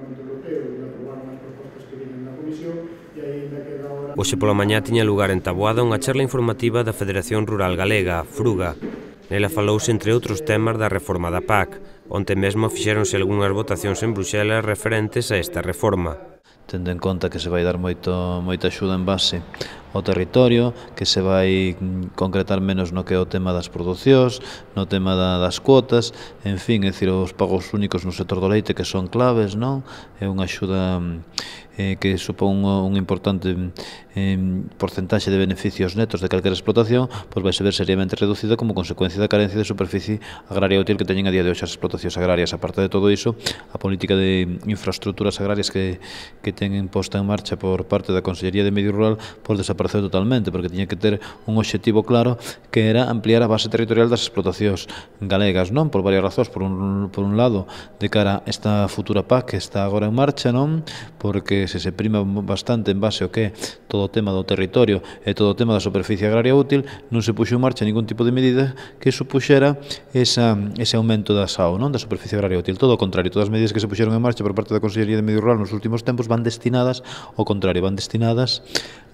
Parlamento Europeo e aprobaron as propostas que viñen da Comisión e aínda queda ahora... Hoxe pola mañá tiña lugar en Taboada unha charla informativa da Federación Rural Galega, FRUGA. Nela falouse, entre outros temas, da reforma da PAC. Onte mesmo fixéronse algunhas votacións en Bruxelas referentes a esta reforma. Tendo en conta que se vai dar moita axuda en base ao territorio, que se vai concretar menos no que é o tema das producións, no tema das cuotas, en fin, é dicir, os pagos únicos no sector do leite que son claves, non? É unha axuda que supón un importante porcentaxe de beneficios netos de calquera explotación, pois vai ser seriamente reducida como consecuencia da carencia de superficie agraria útil que teñen a día de hoxe as explotacións agrarias. A parte de todo iso, a política de infraestructuras agrarias que ten posta en marcha por parte da Consellería de Medio Rural pois desapareceu totalmente, porque tiña que ter un obxectivo claro que era ampliar a base territorial das explotacións galegas, non? Por varias razóns. Por un lado, de cara a esta futura PAC que está agora en marcha, non? Porque se prima bastante en base ao que todo o tema do territorio e todo o tema da superficie agraria útil, non se puxo en marcha ningún tipo de medida que supuxera ese aumento da SAO, non? Da superficie agraria útil. Todo o contrario, todas as medidas que se puxeron en marcha por parte da Consellería de Medio Rural nos últimos tempos van destinadas ao contrario, van destinadas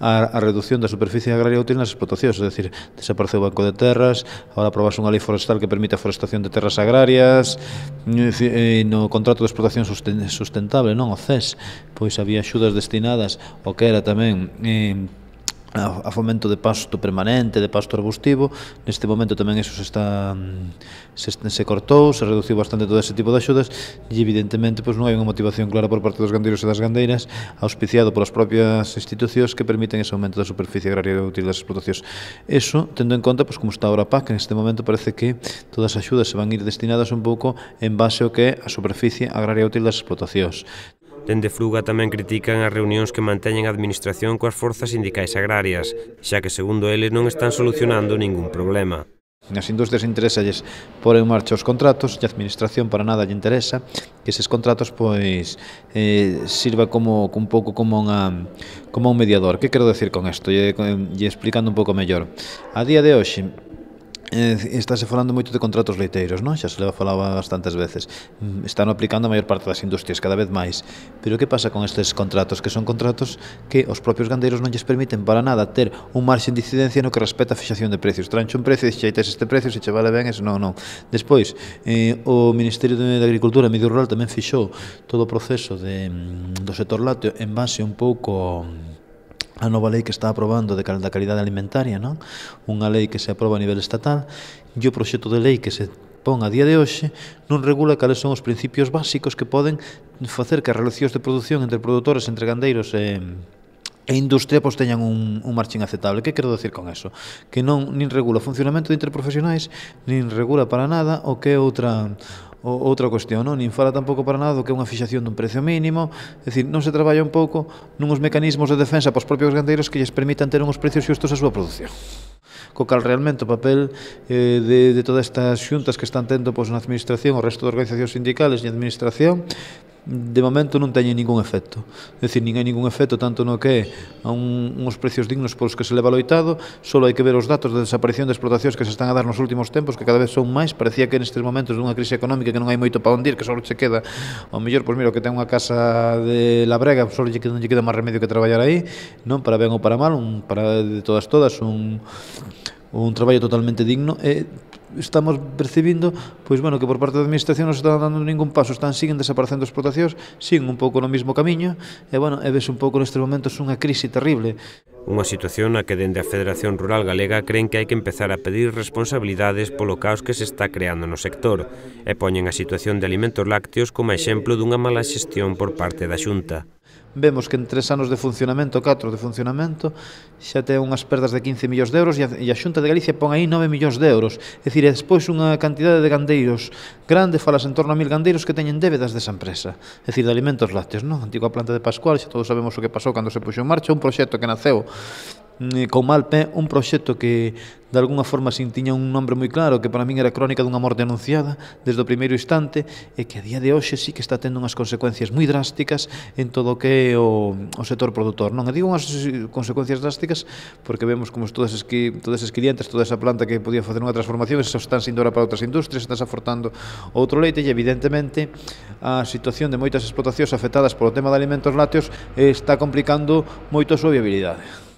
a reducción da superficie agraria útil nas explotacións, é dicir, desapareceu o Banco de Terras, agora aprobase unha lei forestal que permite a forestación de terras agrarias, no contrato de explotación sustentable, non? O CES, pois había axudas destinadas ao que era tamén a fomento de pasto permanente, de pasto arbustivo. Neste momento tamén iso se cortou, se reduciu bastante todo ese tipo de axudas e evidentemente non hai unha motivación clara por parte dos gandeiros e das gandeiras, auspiciado polas propias institucións que permiten ese aumento da superficie agraria útil das explotacións. Eso, tendo en conta, como está ahora a PAC, neste momento parece que todas as axudas se van ir destinadas un pouco en base ao que é a superficie agraria útil das explotacións. Dende FRUGA tamén critican as reunións que manteñen a Administración coas forzas sindicais agrarias, xa que, segundo eles, non están solucionando ningún problema. As industrias interesalles pôr en marcha os contratos e a Administración para nada lle interesa que eses contratos sirva un pouco como un mediador. Que quero decir con isto? E explicando un pouco mellor. A día de hoxe, estáse falando moito de contratos leiteiros, non? Xa se leva falaba bastantes veces. Están aplicando a maior parte das industrias, cada vez máis. Pero que pasa con estes contratos? Que son contratos que os propios gandeiros non lles permiten para nada ter un marxen de incidencia no que respecta a fixación de precios. Trancho un precio e xe tes este precio, se che vale ben, non. Despois, o Ministerio de Agricultura e Medio Rural tamén fixou todo o proceso do sector lácteo en base un pouco a nova lei que está aprobando da calidade alimentaria, non? Unha lei que se aproba a nivel estatal e o proxecto de lei que se pon a día de hoxe non regula cales son os principios básicos que poden facer que as relacións de produción entre produtores, entre gandeiros e industria teñan un marxen aceptable. Que quero decir con eso? Que non nin regula o funcionamento de interprofesionais, nin regula para nada o que é outra cuestión, non? Nin fala tampouco para nada do que é unha fixación dun precio mínimo. É dicir, non se traballa un pouco nuns mecanismos de defensa para os propios gandeiros que lles permitan ter uns precios xustos a súa produción. Co cal realmente o papel de todas estas xuntas que están tendo na Administración, o resto de organizacións sindicales e a Administración, de momento non teñen ningún efecto. É dicir, nin hai ningún efecto tanto no que é a uns precios dignos polos que se leva loitado. Solo hai que ver os datos de desaparición de explotacións que se están a dar nos últimos tempos, que cada vez son máis. Parecía que nestes momentos dunha crise económica que non hai moito para onde ir, que só che queda, ao mellor, pois mira, o que ten unha casa de Labrega, só non lle queda máis remedio que traballar aí, non? Para ben ou para mal, de todas, un traballo totalmente digno. Estamos percibindo que por parte da Administración non se está dando ningún paso, siguen desaparecendo explotacións, siguen un pouco no mesmo camiño e ves un pouco nestes momentos unha crise terrible. Unha situación na que dende a Federación Rural Galega creen que hai que empezar a pedir responsabilidades polo caos que se está creando no sector e poñen a situación de alimentos lácteos como exemplo dunha mala xestión por parte da Xunta. Vemos que en 3 anos de funcionamento, 4 de funcionamento, xa ten unhas perdas de 15 millóns de euros e a Xunta de Galicia pon aí 9 millóns de euros. É dicir, despois unha cantidade de gandeiros grande, falas en torno a 1000 gandeiros que teñen débedas desa empresa. É dicir, de alimentos lácteos, non? A antiga planta de Pascual, xa todos sabemos o que pasou cando se puxo en marcha, un proxecto que naceu con mal pé un proxecto que de alguna forma sin tiña un nombre moi claro, que para min era crónica dunha morte anunciada desde o primeiro instante, e que a día de hoxe sí que está tendo unhas consecuencias moi drásticas en todo o que é o sector produtor. Non, e digo unhas consecuencias drásticas porque vemos como todos eses clientes, toda esa planta que podía facer unha transformación, eso están indo para outras industrias, están afortando outro leite, e evidentemente a situación de moitas explotacións afectadas polo tema de alimentos lácteos está complicando moito a súa viabilidade.